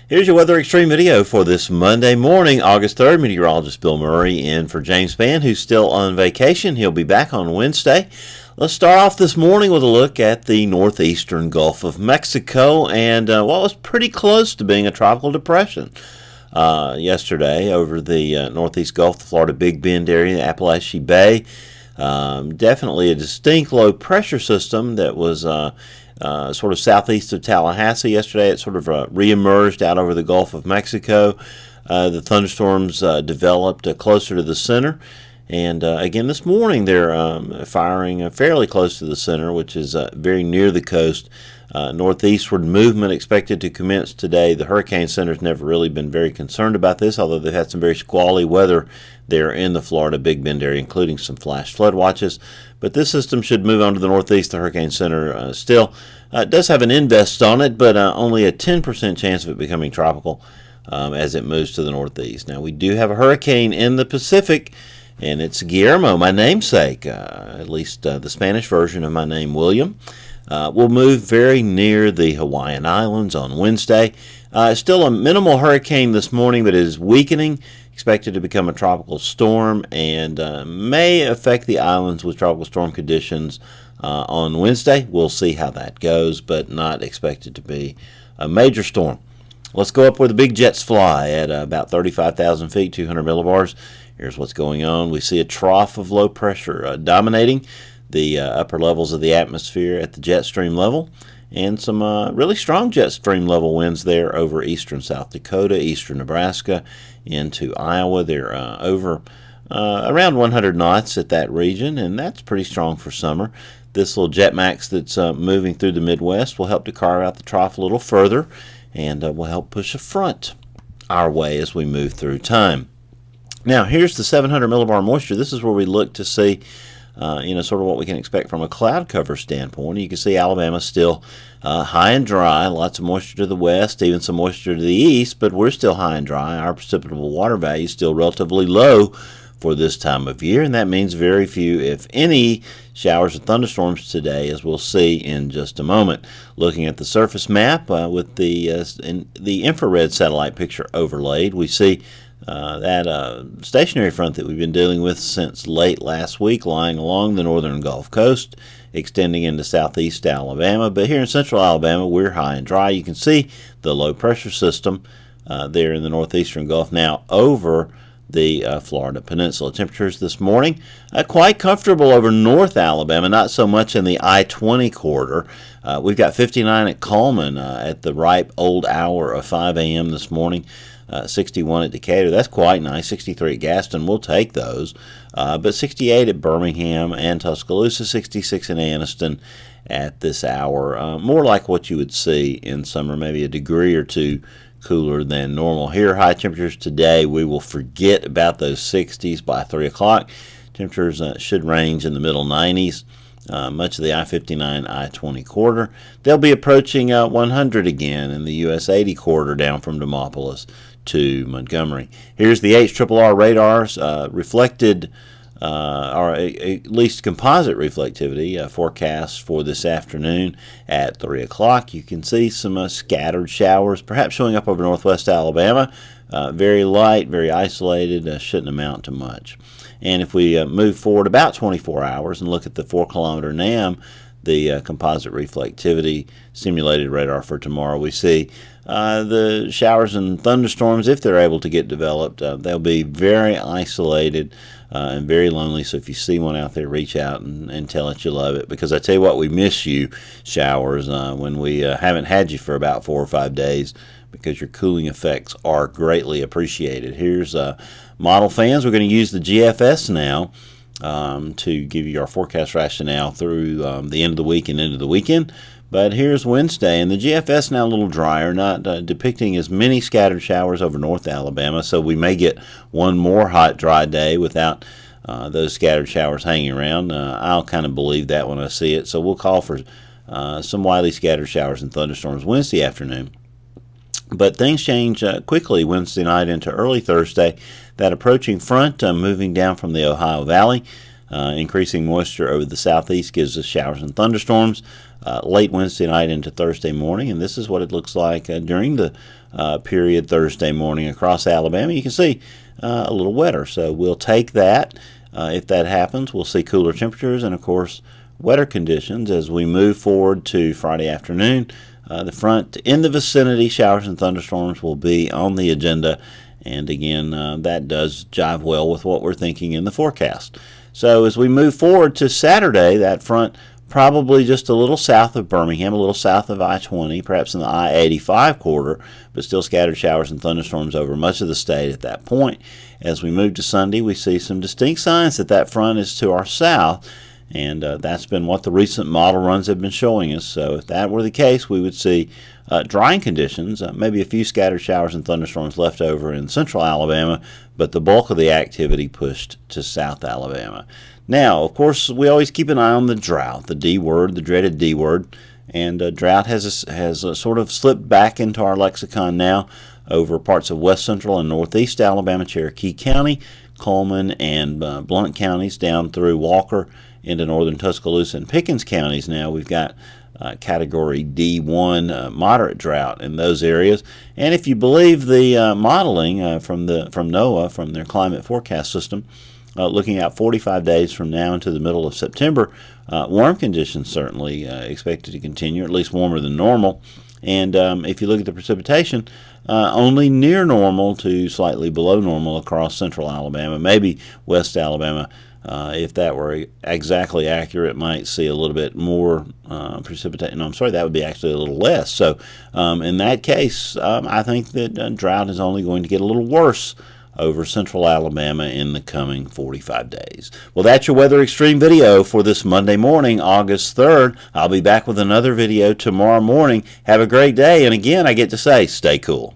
Here's your Weather Xtreme video for this Monday morning, August 3rd. Meteorologist Bill Murray in for James Spann, who's still on vacation. He'll be back on Wednesday. Let's start off this morning with a look at the northeastern Gulf of Mexico and what was pretty close to being a tropical depression yesterday over the northeast Gulf, the Florida Big Bend area, the Appalachian Bay. Definitely a distinct low pressure system that was sort of southeast of Tallahassee yesterday. It sort of reemerged out over the Gulf of Mexico. The thunderstorms developed closer to the center. And again, this morning they're firing fairly close to the center, which is very near the coast. Northeastward movement expected to commence today. The Hurricane Center's never really been very concerned about this, although they've had some very squally weather there in the Florida Big Bend area, including some flash flood watches. But this system should move on to the northeast. The Hurricane Center still does have an invest on it, but only a 10% chance of it becoming tropical as it moves to the northeast. Now, we do have a hurricane in the Pacific, and it's Guillermo, my namesake, at least the Spanish version of my name, William. Will move very near the Hawaiian Islands on Wednesday. Still a minimal hurricane this morning, but it is weakening, expected to become a tropical storm, and may affect the islands with tropical storm conditions on Wednesday. We'll see how that goes, but not expected to be a major storm. Let's go up where the big jets fly at about 35,000 feet, 200 millibars. Here's what's going on. We see a trough of low pressure dominating the upper levels of the atmosphere at the jet stream level, and some really strong jet stream level winds there over eastern South Dakota, eastern Nebraska, into Iowa. They're over around 100 knots at that region, and that's pretty strong for summer. This little jet max that's moving through the Midwest will help to carve out the trough a little further, and will help push a front our way as we move through time. Now, here's the 700 millibar moisture. This is where we look to see sort of what we can expect from a cloud cover standpoint. You can see Alabama still high and dry, lots of moisture to the west, even some moisture to the east, but we're still high and dry. Our precipitable water value is still relatively low for this time of year, and that means very few, if any, showers and thunderstorms today, as we'll see in just a moment. Looking at the surface map with the infrared satellite picture overlaid, we see that stationary front that we've been dealing with since late last week lying along the northern Gulf Coast, extending into southeast Alabama. But here in central Alabama, we're high and dry. You can see the low pressure system there in the northeastern Gulf now over the Florida Peninsula. Temperatures this morning quite comfortable over North Alabama, not so much in the I-20 corridor. We've got 59 at Coleman at the ripe old hour of 5 a.m. this morning. 61 at Decatur. That's quite nice. 63 at Gaston. We'll take those. But 68 at Birmingham and Tuscaloosa. 66 in Anniston at this hour. More like what you would see in summer, maybe a degree or two cooler than normal. Here, high temperatures today, we will forget about those 60s by 3 o'clock. Temperatures should range in the middle 90s. Much of the I-59, I-20 corridor. They'll be approaching 100 again in the US 80 corridor down from Demopolis to Montgomery. Here's the HRRR radars reflected, or at least composite reflectivity forecast for this afternoon at 3 o'clock. You can see some scattered showers, perhaps showing up over northwest Alabama. Very light, very isolated, shouldn't amount to much. And if we move forward about 24 hours and look at the 4-kilometer NAM, the composite reflectivity simulated radar for tomorrow, we see the showers and thunderstorms, if they're able to get developed, they'll be very isolated and very lonely. So if you see one out there, reach out and tell it you love it. Because I tell you what, we miss you, showers, when we haven't had you for about 4 or 5 days, because your cooling effects are greatly appreciated. Here's model fans. We're going to use the GFS now to give you our forecast rationale through the end of the week and into the weekend. But here's Wednesday, and the GFS now a little drier, not depicting as many scattered showers over North Alabama, so we may get one more hot, dry day without those scattered showers hanging around. I'll kind of believe that when I see it, so we'll call for some widely scattered showers and thunderstorms Wednesday afternoon. But things change quickly Wednesday night into early Thursday. That approaching front moving down from the Ohio Valley Increasing moisture over the southeast gives us showers and thunderstorms late Wednesday night into Thursday morning, and this is what it looks like during the period Thursday morning across Alabama. You can see a little wetter, so we'll take that. If that happens, we'll see cooler temperatures and, of course, wetter conditions as we move forward to Friday afternoon. The front in the vicinity, showers and thunderstorms will be on the agenda, and again, that does jive well with what we're thinking in the forecast. So as we move forward to Saturday, that front probably just a little south of Birmingham, a little south of I-20, perhaps in the I-85 corridor, but still scattered showers and thunderstorms over much of the state at that point. As we move to Sunday, we see some distinct signs that that front is to our south, and that's been what the recent model runs have been showing us. So if that were the case, we would see drying conditions, maybe a few scattered showers and thunderstorms left over in central Alabama, but the bulk of the activity pushed to South Alabama. Now, of course, we always keep an eye on the drought, the D word, the dreaded D word, and drought has sort of slipped back into our lexicon now over parts of west central and northeast Alabama, Cherokee County, Coleman and Blount counties down through Walker into northern Tuscaloosa and Pickens counties. Now we've got category D1 moderate drought in those areas, and if you believe the modeling from NOAA, from their climate forecast system, looking out 45 days from now into the middle of September, warm conditions certainly expected to continue, at least warmer than normal. And if you look at the precipitation, only near normal to slightly below normal across central Alabama, maybe west Alabama. If that were exactly accurate, might see a little bit more precipitation. No, I'm sorry, that would be actually a little less. So in that case, I think that drought is only going to get a little worse over central Alabama in the coming 45 days. Well, that's your Weather Extreme video for this Monday morning, August 3rd. I'll be back with another video tomorrow morning. Have a great day, and again, I get to say, stay cool.